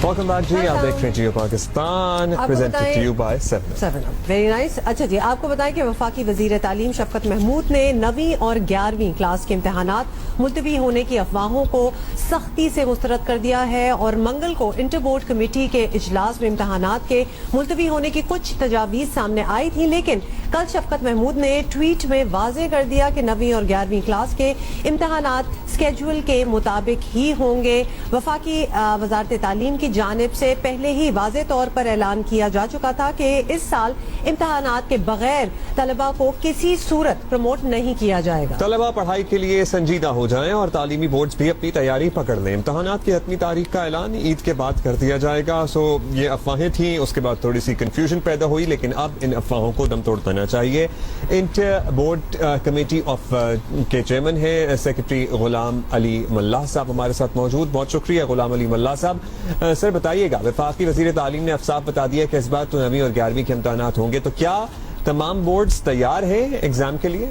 Welcome back जी, आप देख रहे हैं Geo Pakistan, presented to you by 7up. Very nice. अच्छा जी, आपको बताएं कि वफाकी वजीर तालीम शफकत महमूद ने 9वीं और 11वीं क्लास के इम्तहानात मुलतवी होने की अफवाहों को सख्ती से मुस्तरद कर दिया है और मंगल को इंटर बोर्ड कमेटी के इजलास में इम्तहानात के मुलतवी होने की कुछ तजावीज़ सामने आई थी, लेकिन कल शफकत महमूद ने ट्वीट में वाज़ेह कर दिया कि 9वीं और 11वीं क्लास के इम्तहानात स्केड्यूल के मुताबिक ही होंगे। वफाकी वजारत तालीम की जानिब से पहले ही वाज़ेह तौर पर ऐलान किया जा चुका था कि इस साल इम्तहानात के बगैर तलबा को किसी सूरत प्रमोट नहीं किया जाएगा। तलबा पढ़ाई के लिए संजीदा हो जाएं और तालीमी बोर्ड्स भी अपनी तैयारी पकड़ लें। इम्तहानात की हतमी तारीख का ऐलान ईद के बाद कर दिया जाएगा। सो ये अफवाहें थी, उसके बाद थोड़ी सी कंफ्यूजन पैदा हुई, लेकिन अब इन अफवाहों को दम तोड़ देना चाहिए। इंटर बोर्ड कमेटी ऑफ के चेयरमैन है सेक्रेटरी गुलाम अली मल्लाह साहब हमारे साथ मौजूद। बहुत शुक्रिया गुलाम अली मल्लाह साहब। सर बताइएगा, वफाकी वज़ीर तालीम ने साफ बता दिया कि इस बार तो 9वीं और 11वीं के इम्तहानात होंगे, तो क्या तमाम बोर्ड्स तैयार हैं एग्जाम के लिए?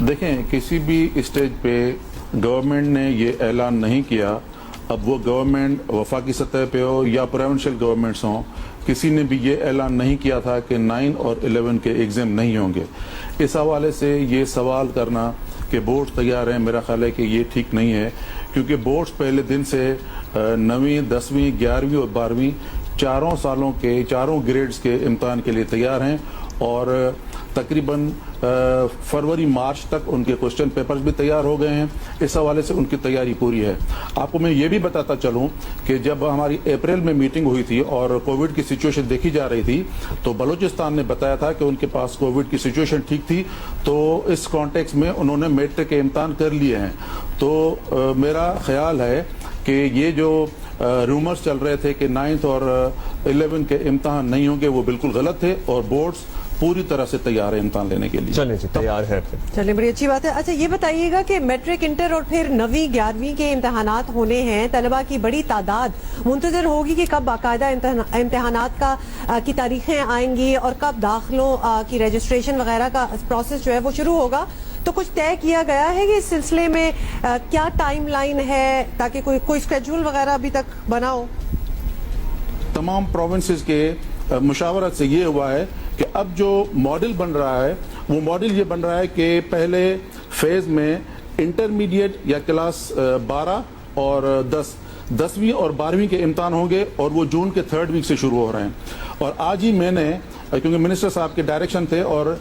देखें, किसी भी स्टेज पे गवर्नमेंट ने ये ऐलान नहीं किया, अब वो गवर्नमेंट वफाकी सतह पे हो या प्रोविंशियल गवर्नमेंट्स हों, किसी ने भी ये ऐलान नहीं किया था कि 9 और 11 के एग्ज़ाम नहीं होंगे। इस हवाले से ये सवाल करना कि बोर्ड्स तैयार हैं, मेरा ख्याल है कि ये ठीक नहीं है, क्योंकि बोर्ड्स पहले दिन से 9वीं, 10वीं, 11वीं और 12वीं चारों सालों के चारों ग्रेड्स के इम्तहान के लिए तैयार हैं और तकरीबन फरवरी मार्च तक उनके क्वेश्चन पेपर्स भी तैयार हो गए हैं। इस हवाले से उनकी तैयारी पूरी है। आपको मैं ये भी बताता चलूं कि जब हमारी अप्रैल में मीटिंग हुई थी और कोविड की सिचुएशन देखी जा रही थी, तो बलूचिस्तान ने बताया था कि उनके पास कोविड की सिचुएशन ठीक थी, तो इस कॉन्टेक्स्ट में उन्होंने मैट्रिक के इम्तहान कर लिए हैं। तो मेरा ख्याल है कि ये जो रूमर्स चल रहे थे कि 9th और 11 के इम्तहान नहीं होंगे, वो बिल्कुल गलत थे और बोर्ड्स पूरी तरह से तैयार है इम्तहान लेने के लिए। चलिए जी, तैयार है। चलिए, बड़ी अच्छी बात है। अच्छा, ये बताइएगा कि मैट्रिक, इंटर और फिर 9वीं 11वीं के इम्तहानात होने हैं, तलबा की बड़ी तादाद मुंतजर होगी कि कब बाकायदा इम्तहानात की तारीखें आएंगी और कब दाखिलों की रजिस्ट्रेशन वगैरह का प्रोसेस जो है वो शुरू होगा। तो कुछ तय किया गया है कि इस सिलसिले में क्या टाइम लाइन है, ताकि कोई स्केड्यूल वगैरह अभी तक बना हो? तमाम प्रोविंसेस के मुशावरत से ये हुआ है कि अब जो मॉडल बन रहा है, वो मॉडल ये बन रहा है कि पहले फेज में इंटरमीडिएट या क्लास 12 और 10वीं और 12वीं के इम्तहान होंगे और वो जून के 3rd वीक से शुरू हो रहे हैं। और आज ही मैंने, क्योंकि मिनिस्टर साहब के डायरेक्शन थे, और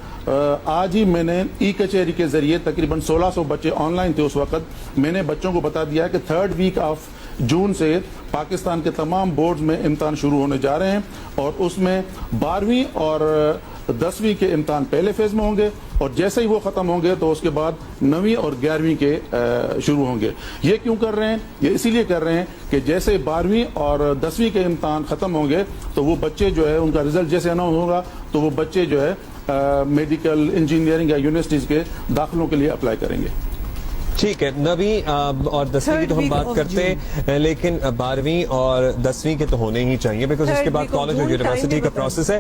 आज ही मैंने ई कचहरी के जरिए तकरीबन 1600 बच्चे ऑनलाइन थे उस वक्त, मैंने बच्चों को बता दिया कि 3rd वीक ऑफ जून से पाकिस्तान के तमाम बोर्ड्स में इम्तहान शुरू होने जा रहे हैं और उसमें 12वीं और 10वीं के इम्तहान पहले फेज में होंगे और जैसे ही वो ख़त्म होंगे तो उसके बाद 9वीं और 11वीं के शुरू होंगे। ये क्यों कर रहे हैं? ये इसीलिए कर रहे हैं कि जैसे 12वीं और 10वीं के इम्तहान ख़त्म होंगे तो वो बच्चे जो है, उनका रिजल्ट जैसे अनाउंस होगा तो वो बच्चे जो है मेडिकल, इंजीनियरिंग या यूनिवर्सिटीज़ के दाखिलों के लिए अप्लाई करेंगे। ठीक है, 9वीं और 10वीं की तो हम बात करते हैं, लेकिन 12वीं और 10वीं के तो होने ही चाहिए, बिकॉज उसके बाद कॉलेज और यूनिवर्सिटी का प्रोसेस है।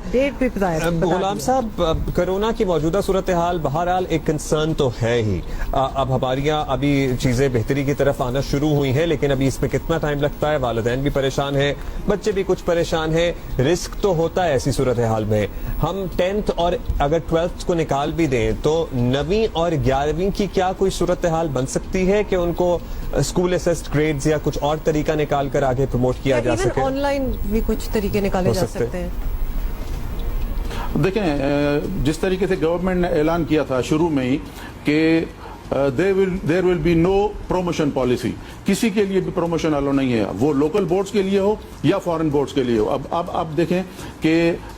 गुलाम साहब, कोरोना की मौजूदा सूरत हाल बहरहाल एक कंसर्न तो है ही। अब हमारी यहाँ अभी चीजें बेहतरी की तरफ आना शुरू हुई हैं, लेकिन अभी इसमें कितना टाइम लगता है, वालिदैन भी परेशान है, बच्चे भी कुछ परेशान है, रिस्क तो होता है ऐसी सूरत हाल में। हम 10th और अगर 12th को निकाल भी दें तो 9वीं और 11वीं की क्या कोई सूरत हाल बन सकती है कि उनको स्कूल असेस्ड ग्रेड्स या कुछ और तरीका निकाल कर आगे प्रमोट किया जा सके? ऑनलाइन भी कुछ तरीके निकाले जा सकते हैं। देखें, जिस तरीके से गवर्नमेंट ने ऐलान किया था शुरू में ही कि there will be no promotion policy, किसी के लिए भी प्रोमोशन अलो नहीं है, वो लोकल बोर्ड्स के लिए हो या फॉरेन बोर्ड्स के लिए हो। अब आप देखें कि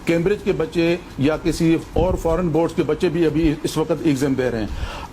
कैम्ब्रिज के बच्चे या किसी और फॉरेन बोर्ड्स के बच्चे भी अभी इस वक्त एग्जाम दे रहे हैं।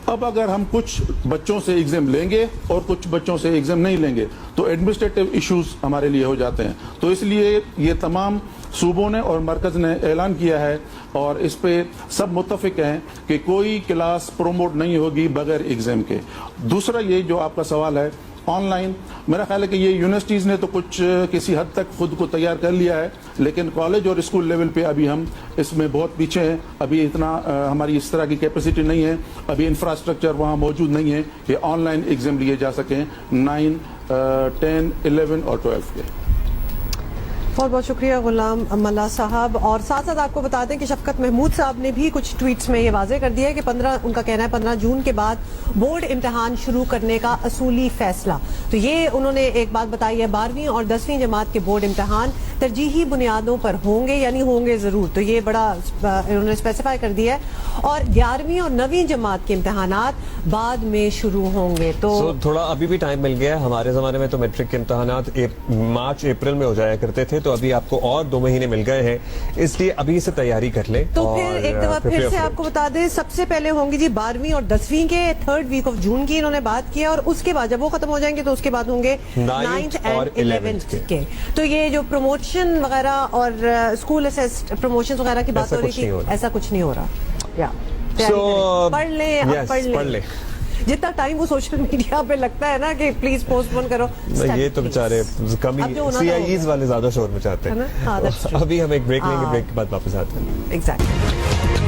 अब अगर हम कुछ बच्चों से एग्जाम लेंगे और कुछ बच्चों से एग्जाम नहीं लेंगे तो एडमिनिस्ट्रेटिव इश्यूज हमारे लिए हो जाते हैं। तो इसलिए ये तमाम सूबों ने और मरकज ने ऐलान किया है और इस पे सब मुत्तफिक हैं कि कोई क्लास प्रोमोट नहीं होगी बगैर एग्जाम के। दूसरा, ये जो आपका सवाल है ऑनलाइन, मेरा ख्याल है कि ये यूनिवर्सिटीज़ ने तो कुछ किसी हद तक खुद को तैयार कर लिया है, लेकिन कॉलेज और स्कूल लेवल पे अभी हम इसमें बहुत पीछे हैं। अभी इतना हमारी इस तरह की कैपेसिटी नहीं है, अभी इंफ्रास्ट्रक्चर वहाँ मौजूद नहीं है कि ऑनलाइन एग्ज़ाम लिए जा सकें 9, 10, 11 और 12 के। बहुत बहुत शुक्रिया गुलाम मल्ला साहब। और साथ साथ आपको बता दें कि शफकत महमूद साहब ने भी कुछ ट्वीट्स में ये वाजे कर दिया है कि 15 उनका कहना है 15 जून के बाद बोर्ड इम्तिहान शुरू करने का असूली फैसला। तो ये उन्होंने एक बात बताई है, 12वीं और 10वीं जमात के बोर्ड इम्तिहान तरजीही बुनियादों पर होंगे, यानी होंगे जरूर। तो ये बड़ा उन्होंने स्पेसिफाई कर दिया है। और 11वीं और 9वीं जमात के इम्तिहानात बाद में शुरू होंगे। तो थोड़ा अभी भी टाइम मिल गया है। हमारे जमाने में तो मैट्रिक के इम्तिहानात मार्च अप्रैल में हो जाया करते थे, तो अभी आपको और 2 महीने मिल गए हैं, इसलिए अभी से तैयारी कर लें। तो फिर एक दफा फिर से आपको बता दें, सबसे पहले होंगी जी 12वीं और 10वीं के 3rd वीक ऑफ जून की इन्होंने बात किया, और उसके बाद जब वो खत्म हो जाएंगे तो उसके बाद होंगे 9th और 11th के। तो ये जो प्रमोशन वगैरह और स्कूल असेस्ड प्रमोशन वगैरह की बात हो रही थी, ऐसा कुछ नहीं हो रहा। या पढ़ लें, जितना टाइम वो सोशल मीडिया पे लगता है ना कि प्लीज पोस्टपोन करो, ये तो बेचारे कमी CIEs वाले ज्यादा शोर मचाते हैं। अभी हम एक ब्रेक लेंगे, ब्रेक के बाद वापस आते हैं। एग्जैक्टली।